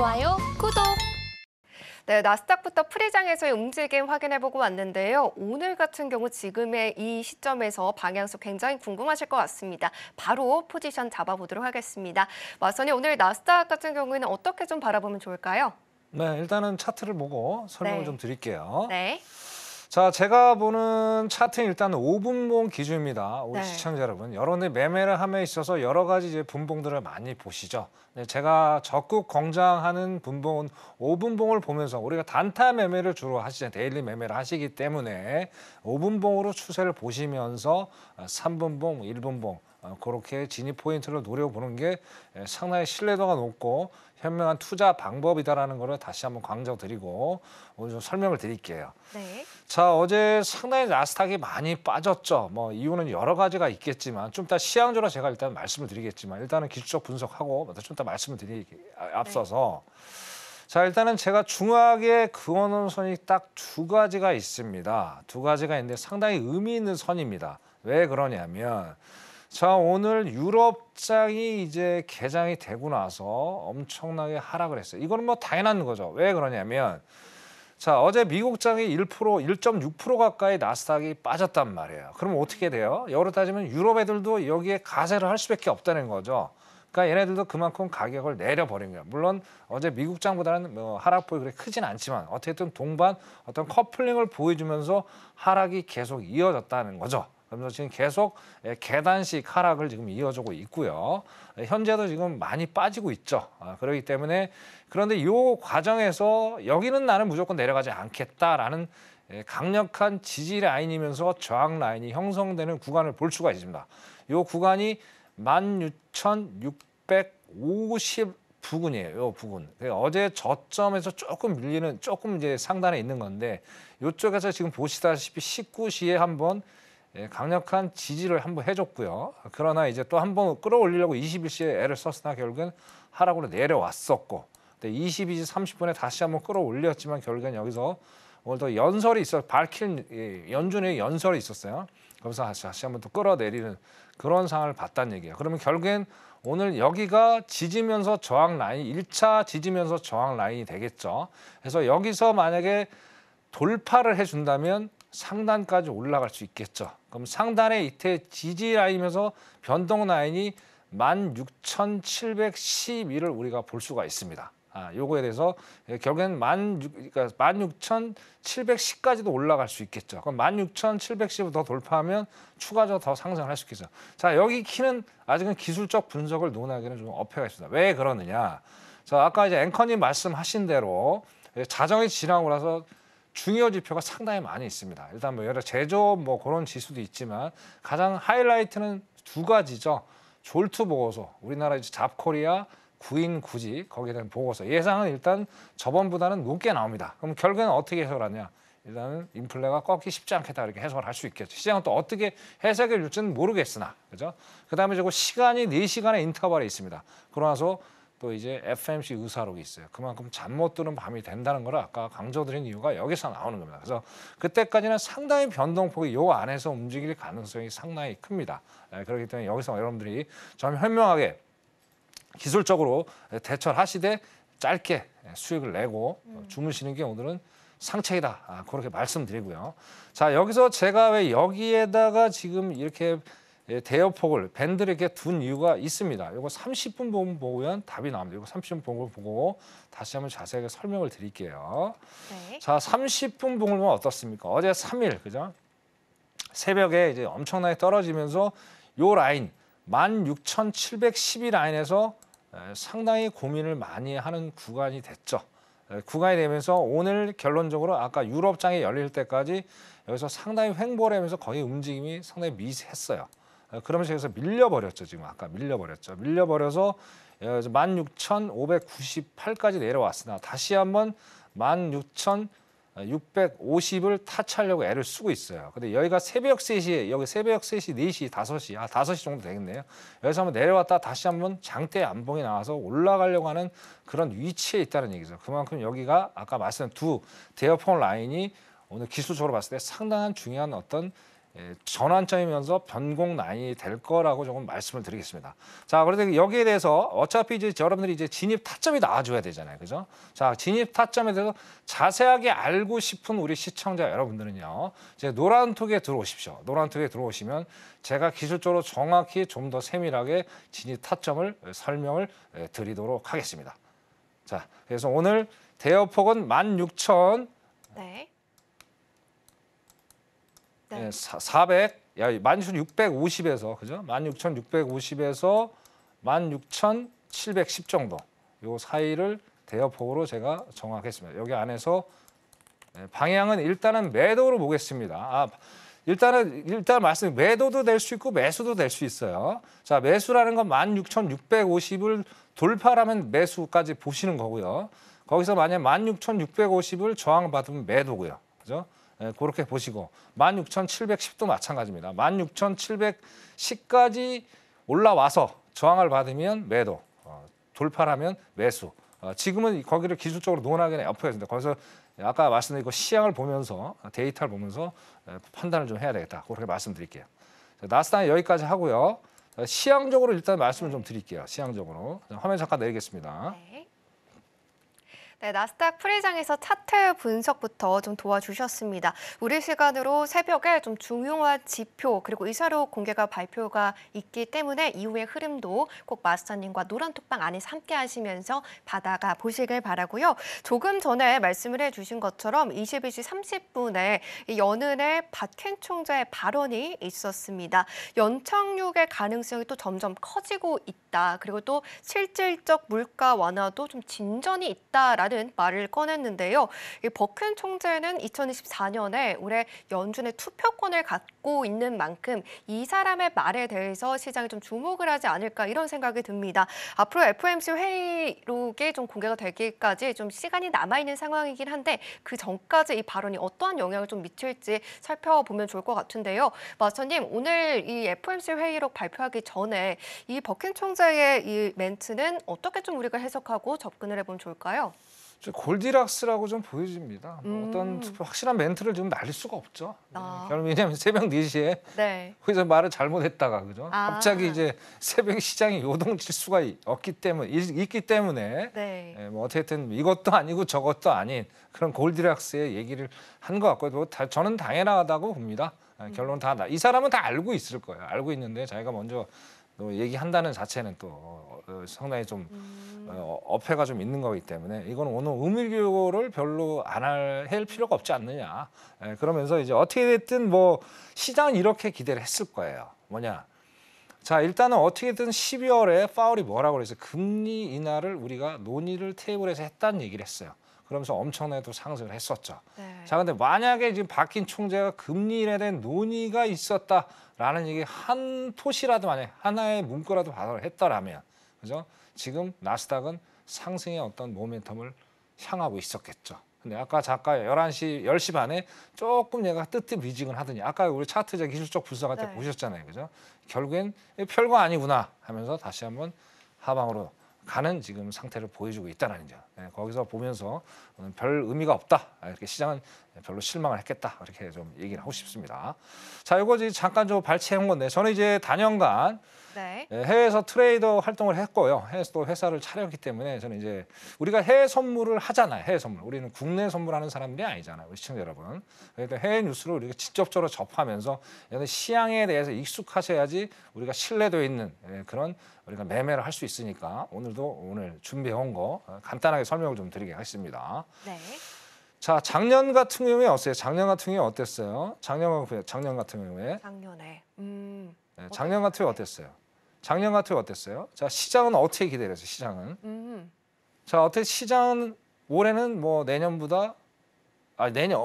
좋아요, 구독! 네, 나스닥부터 프리장에서의 움직임 확인해보고 왔는데요. 오늘 같은 경우 지금의 이 시점에서 방향수 굉장히 궁금하실 것 같습니다. 바로 포지션 잡아보도록 하겠습니다. 마선이 오늘 나스닥 같은 경우에는 어떻게 좀 바라보면 좋을까요? 네, 일단은 차트를 보고 설명을 네. 좀 드릴게요. 네. 자, 제가 보는 차트는 일단 5분봉 기준입니다. 우리 네. 시청자 여러분. 여러분들 매매를 함에 있어서 여러 가지 이제 분봉들을 많이 보시죠. 네, 제가 적극 권장하는 분봉은 5분봉을 보면서 우리가 단타 매매를 주로 하시잖아요. 데일리 매매를 하시기 때문에 5분봉으로 추세를 보시면서 3분봉, 1분봉 그렇게 진입 포인트를 노려보는 게 상당히 신뢰도가 높고 현명한 투자 방법이다라는 거를 다시 한번 강조드리고 오늘 좀 설명을 드릴게요. 네. 자, 어제 상당히 나스닥이 많이 빠졌죠. 뭐 이유는 여러 가지가 있겠지만 좀 이따 시황적으로 제가 일단 말씀을 드리겠지만 일단은 기술적 분석하고 좀 이따 말씀을 드리기 앞서서 자, 일단은 제가 중요하게 그어놓은 선이 딱 두 가지가 있습니다. 두 가지가 있는데 상당히 의미 있는 선입니다. 왜 그러냐면 자, 오늘 유럽장이 이제 개장이 되고 나서 엄청나게 하락을 했어요. 이거는 뭐 당연한 거죠. 왜 그러냐면 자, 어제 미국장이 1.6% 가까이 나스닥이 빠졌단 말이에요. 그럼 어떻게 돼요? 역으로 따지면 유럽 애들도 여기에 가세를 할 수밖에 없다는 거죠. 그러니까 얘네들도 그만큼 가격을 내려버린 거예요. 물론 어제 미국장보다는 뭐 하락폭이 그렇게 크진 않지만 어쨌든 동반 어떤 커플링을 보여주면서 하락이 계속 이어졌다는 거죠. 그래서 지금 계속 계단식 하락을 지금 이어지고 있고요. 현재도 지금 많이 빠지고 있죠. 그렇기 때문에 그런데 이 과정에서 여기는 나는 무조건 내려가지 않겠다라는 강력한 지지 라인이면서 저항 라인이 형성되는 구간을 볼 수가 있습니다. 이 구간이 16,650 부근이에요. 이 부근. 어제 저점에서 조금 밀리는 조금 이제 상단에 있는 건데 이쪽에서 지금 보시다시피 19시에 한번 강력한 지지를 한번 해줬고요. 그러나 이제 또 한번 끌어올리려고 21시에 애를 썼으나 결국엔 하락으로 내려왔었고 22시 30분에 다시 한번 끌어올렸지만 결국엔 여기서 오늘 더 연설이 있어 밝힌 연준의 연설이 있었어요. 그래서 다시 한번 또 끌어내리는 그런 상황을 봤다는 얘기예요. 그러면 결국엔 오늘 여기가 지지면서 저항 라인 1차 지지면서 저항 라인이 되겠죠. 그래서 여기서 만약에 돌파를 해준다면 상단까지 올라갈 수 있겠죠. 그럼 상단의 이때 지지 라인이면서 변동 라인이 16,712를 우리가 볼 수가 있습니다. 요거에 대해서 결국엔 16,710까지도 올라갈 수 있겠죠. 그럼 16,710을 더 돌파하면 추가적으로 더 상승을 할 수 있겠죠. 자, 여기 키는 아직은 기술적 분석을 논하기는 좀 어폐가 있습니다. 왜 그러느냐? 자, 아까 이제 앵커님 말씀하신 대로 자정이 지나고 나서 중요 지표가 상당히 많이 있습니다. 일단 뭐 여러 제조업 뭐 그런 지수도 있지만 가장 하이라이트는 두 가지죠. 졸트 보고서, 우리나라 이제 잡코리아 구인 구직 거기에 대한 보고서 예상은 일단 저번보다는 높게 나옵니다. 그럼 결국에는 어떻게 해석하냐? 일단은 인플레가 꺾기 쉽지 않겠다 이렇게 해석을 할 수 있겠죠. 시장은 또 어떻게 해석해 줄지는 모르겠으나, 그죠? 그다음에 저거 시간이 4시간의 인터벌이 있습니다. 그러고 나서 또 이제 FMC 의사록이 있어요. 그만큼 잠 못 드는 밤이 된다는 걸 아까 강조드린 이유가 여기서 나오는 겁니다. 그래서 그때까지는 상당히 변동폭이 요 안에서 움직일 가능성이 상당히 큽니다. 그렇기 때문에 여기서 여러분들이 좀 현명하게 기술적으로 대처를 하시되 짧게 수익을 내고 주무시는 게 오늘은 상책이다. 그렇게 말씀드리고요. 자, 여기서 제가 왜 여기에다가 지금 이렇게 대여폭을 밴드를 이렇게 둔 이유가 있습니다. 이거 30분 보면 답이 나옵니다. 이거 30분 보고 다시 한번 자세하게 설명을 드릴게요. 네. 자, 30분 보면 어떻습니까? 어제 3일, 그죠? 새벽에 이제 엄청나게 떨어지면서 요 라인 16,712 라인에서 상당히 고민을 많이 하는 구간이 됐죠. 구간이 되면서 오늘 결론적으로 아까 유럽장이 열릴 때까지 여기서 상당히 횡보를 하면서 거의 움직임이 상당히 미세했어요. 그러면서 여기서 밀려버렸죠. 지금 아까 밀려버렸죠. 밀려버려서 16,598까지 내려왔으나 다시 한번 16,650을 타치하려고 애를 쓰고 있어요. 근데 여기가 새벽 3시에, 여기 새벽 3시, 4시, 5시, 5시 정도 되겠네요. 여기서 한번 내려왔다 다시 한번 장대 안봉이 나와서 올라가려고 하는 그런 위치에 있다는 얘기죠. 그만큼 여기가 아까 말씀드린 두 대여폭 라인이 오늘 기술적으로 봤을 때 상당한 중요한 어떤 전환점이면서 변곡 라인이 될 거라고 조금 말씀을 드리겠습니다. 자, 그런데 여기에 대해서 어차피 이제 여러분들이 이제 진입 타점이 나와줘야 되잖아요, 그죠? 자, 진입 타점에 대해서 자세하게 알고 싶은 우리 시청자 여러분들은요, 이제 노란톡에 들어오십시오. 노란톡에 들어오시면 제가 기술적으로 정확히 좀 더 세밀하게 진입 타점을 설명을 드리도록 하겠습니다. 자, 그래서 오늘 대여폭은 16,000. 네. 네. 16,650에서 그죠? 16,650에서 16,710 정도 요 사이를 대여폭으로 제가 정하겠습니다. 여기 안에서 방향은 일단은 매도로 보겠습니다. 일단 말씀 매도도 될 수 있고 매수도 될 수 있어요. 자, 매수라는 건 16,650을 돌파하면 매수까지 보시는 거고요. 거기서 만약 16,650을 저항받으면 매도고요. 그죠? 그렇게 보시고 16,710도 마찬가지입니다. 16,710까지 올라와서 저항을 받으면 매도, 돌파하면 매수. 지금은 거기를 기술적으로 논하기는 엎어졌는데 거기서 아까 말씀드린 그 시향을 보면서 데이터를 보면서 판단을 좀 해야 되겠다. 그렇게 말씀드릴게요. 나스닥은 여기까지 하고요. 시향적으로 일단 말씀을 좀 드릴게요. 시향적으로. 화면 잠깐 내리겠습니다. 네. 네, 나스닥 프리장에서 차트 분석부터 좀 도와주셨습니다. 우리 시간으로 새벽에 좀 중요한 지표 그리고 이사료 공개가 발표가 있기 때문에 이후의 흐름도 꼭 마스터님과 노란톡방 안에서 함께 하시면서 받아가 보시길 바라고요. 조금 전에 말씀을 해주신 것처럼 22시 30분에 연은의 박현 총재의 발언이 있었습니다. 연착륙의 가능성이 또 점점 커지고 있다. 그리고 또 실질적 물가 완화도 좀 진전이 있다라는 말을 꺼냈는데요. 이 버큰 총재는 2024년에 올해 연준의 투표권을 갖고 있는 만큼 이 사람의 말에 대해서 시장이 좀 주목을 하지 않을까 이런 생각이 듭니다. 앞으로 FOMC 회의록이 좀 공개가 되기까지 좀 시간이 남아있는 상황이긴 한데 그 전까지 이 발언이 어떠한 영향을 좀 미칠지 살펴보면 좋을 것 같은데요. 마스터님, 오늘 이 FOMC 회의록 발표하기 전에 이 버큰 총재의 이 멘트는 어떻게 좀 우리가 해석하고 접근을 해보면 좋을까요? 골디락스라고 좀 보여집니다. 어떤 확실한 멘트를 지금 날릴 수가 없죠. 왜냐하면 새벽 4시에 네. 거기서 말을 잘못했다가 그죠? 아. 갑자기 이제 새벽 시장이 요동칠 수가 있기 때문에 네. 뭐 어쨌든 이것도 아니고 저것도 아닌 그런 골디락스의 얘기를 한 것 같고요. 저는 당연하다고 봅니다. 결론은 이 사람은 다 알고 있을 거예요. 알고 있는데 자기가 먼저 또 얘기한다는 자체는 또 상당히 좀 어폐가 좀 있는 거기 때문에 이건 오늘 의미교를 별로 안 할 필요가 없지 않느냐. 그러면서 이제 어떻게 됐든 뭐 시장은 이렇게 기대를 했을 거예요. 뭐냐. 자, 일단은 어떻게든 12월에 파월이 뭐라고 그랬어요. 금리 인하를 우리가 논의를 테이블에서 했다는 얘기를 했어요. 그러면서 엄청나게 또 상승을 했었죠. 네. 자, 근데 만약에 지금 박힌 총재가 금리 인하에 대한 논의가 있었다라는 얘기 한 토시라도 만약 하나의 문구라도 발언을 했더라면, 그죠? 지금 나스닥은 상승의 어떤 모멘텀을 향하고 있었겠죠. 근데 아까 잠깐 10시 반에 조금 얘가 뜨뜻미지근하더니 아까 우리 차트적 기술적 분석할 때 네. 보셨잖아요. 그죠? 결국엔 별거 아니구나 하면서 다시 한번 하방으로 가는 지금 상태를 보여주고 있다는 점. 거기서 보면서 별 의미가 없다. 이렇게 시장은 별로 실망을 했겠다. 이렇게 좀 얘기를 하고 싶습니다. 자, 이거 잠깐 좀 발췌한 건데 저는 이제 단연간 네. 해외에서 트레이더 활동을 했고요. 해외에서 또 회사를 차렸기 때문에 저는 이제 우리가 해외 선물을 하잖아요. 해외 선물. 우리는 국내 선물하는 사람들이 아니잖아요. 우리 시청자 여러분. 그래서 해외 뉴스를 우리가 직접적으로 접하면서 시향에 대해서 익숙하셔야지 우리가 신뢰도 있는 그런 우리가 매매를 할 수 있으니까 오늘 준비해온 거 간단하게 설명을 좀 드리겠습니다. 네. 자, 작년 같은 경우에 어땠어요? 작년 같은 경우에 어땠어요? 작년 같은 경우에 작년에. 작년 같은 경우에 어땠어요? 작년 같은 경우에 어땠어요? 자, 시장은 어떻게 기대를 했어요? 시장은. 자, 어떻게 시장은 올해는 뭐 내년보다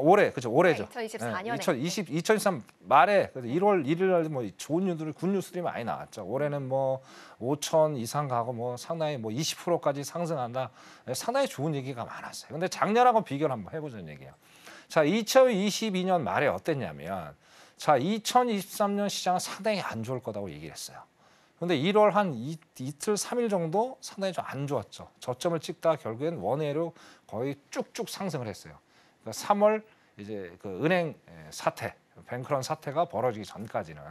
올해 그죠? 올해죠. 2024년에. 2023 말에 1월 1일 날 뭐 좋은 뉴스들 굿 뉴스들이 많이 나왔죠. 올해는 뭐 5천 이상 가고 뭐 상당히 뭐 20%까지 상승한다. 상당히 좋은 얘기가 많았어요. 근데 작년하고 비교를 한번 해보자는 얘기예요. 자, 2022년 말에 어땠냐면 자, 2023년 시장은 상당히 안 좋을 거라고 얘기를 했어요. 근데 1월 한 이틀 3일 정도 상당히 좀 안 좋았죠. 저점을 찍다 결국엔 원회로 거의 쭉쭉 상승을 했어요. 그러니까 3월 이제 그 은행 사태 뱅크런 사태가 벌어지기 전까지는.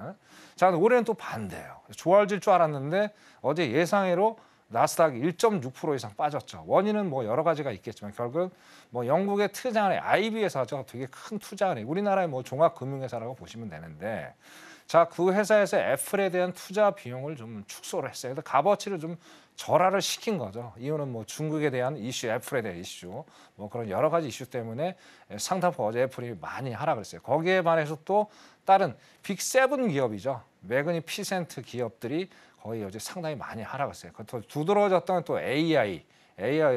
자, 근데 올해는 또 반대예요. 좋아질 줄 알았는데 어제 예상외로 나스닥이 1.6% 이상 빠졌죠. 원인은 뭐 여러 가지가 있겠지만 결국 뭐 영국의 투자은행 IB 회사죠. 되게 큰 투자은행. 우리나라의 뭐 종합금융회사라고 보시면 되는데, 자, 그 회사에서 애플에 대한 투자 비용을 좀 축소를 했어요. 그래서 값어치를 좀 절하를 시킨 거죠. 이유는 뭐 중국에 대한 이슈, 애플에 대한 이슈, 뭐 그런 여러 가지 이슈 때문에 상당폭 어제 애플이 많이 하락을 했어요. 거기에 반해서 또 다른 빅7 기업이죠. 매그니피센트 기업들이 거의 어제 상당히 많이 하락을 했어요. 더 두드러졌던 또 AI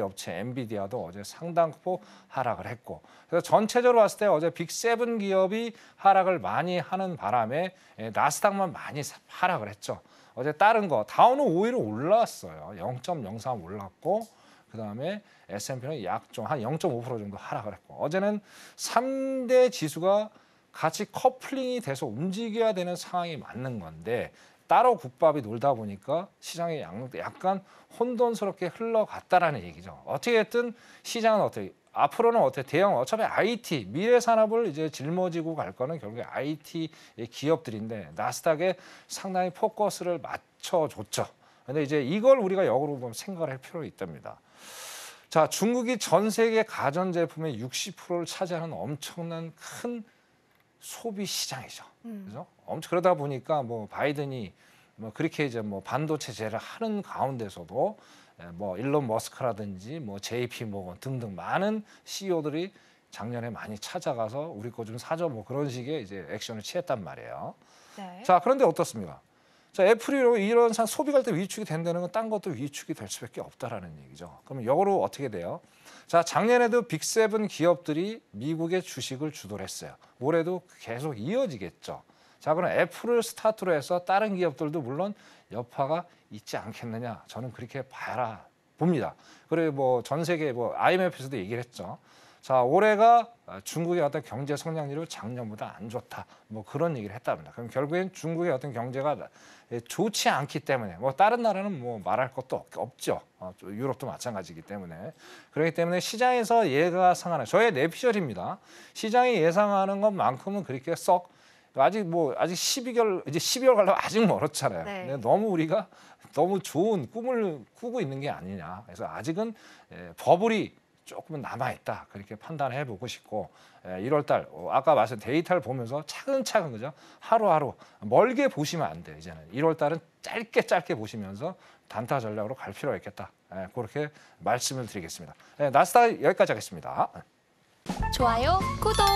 업체 엔비디아도 어제 상당폭 하락을 했고, 그래서 전체적으로 봤을 때 어제 빅7 기업이 하락을 많이 하는 바람에 나스닥만 많이 하락을 했죠. 어제 다른 거 다우는 오히려 올랐어요. 0.03 올랐고, 그다음에 S&P는 약 좀 한 0.5% 정도 하락을 했고, 어제는 3대 지수가 같이 커플링이 돼서 움직여야 되는 상황이 맞는 건데 따로 국밥이 놀다 보니까 시장이 약간 혼돈스럽게 흘러갔다라는 얘기죠. 어떻게든 시장은 어떻게 앞으로는 어떻게 대형 어차피 IT 미래 산업을 이제 짊어지고 갈 거는 결국에 IT 기업들인데 나스닥에 상당히 포커스를 맞춰줬죠. 근데 이제 이걸 우리가 역으로 보면 생각을 할 필요가 있답니다. 자, 중국이 전 세계 가전 제품의 60%를 차지하는 엄청난 큰 소비 시장이죠. 그래서 그러다 보니까 뭐 바이든이 뭐 그렇게 이제 뭐 반도체 제를 하는 가운데서도 뭐 일론 머스크라든지 뭐 JP 모건 등등 많은 CEO들이 작년에 많이 찾아가서 우리 거 좀 사줘 뭐 그런 식의 이제 액션을 취했단 말이에요. 네. 자, 그런데 어떻습니까? 자, 애플이 이런 소비가 때 위축이 된다는 건 딴 것도 위축이 될 수밖에 없다라는 얘기죠. 그러면 역으로 어떻게 돼요? 자, 작년에도 빅7 기업들이 미국의 주식을 주도를 했어요. 올해도 계속 이어지겠죠. 자, 그럼 애플을 스타트로 해서 다른 기업들도 물론 여파가 있지 않겠느냐? 저는 그렇게 봅니다. 그리고 뭐 전 세계 뭐 IMF에서도 얘기를 했죠. 자, 올해가 중국의 어떤 경제 성장률이 작년보다 안 좋다. 뭐 그런 얘기를 했답니다. 그럼 결국엔 중국의 어떤 경제가 좋지 않기 때문에 뭐 다른 나라는 뭐 말할 것도 없죠. 유럽도 마찬가지이기 때문에. 그렇기 때문에 시장에서 예상하는 저의 내피셜입니다. 시장이 예상하는 것만큼은 그렇게 썩 아직 12개월 이제 12월 가려면 아직 멀었잖아요. 네. 근데 너무 우리가 너무 좋은 꿈을 꾸고 있는 게 아니냐. 그래서 아직은 버블이 조금은 남아있다. 그렇게 판단해 보고 싶고 1월달 아까 말씀 데이터를 보면서 차근차근 그죠? 하루하루 멀게 보시면 안 돼요. 이제는 1월달은 짧게 보시면서 단타 전략으로 갈 필요가 있겠다. 그렇게 말씀을 드리겠습니다. 나스닥 여기까지 하겠습니다. 좋아요, 구독.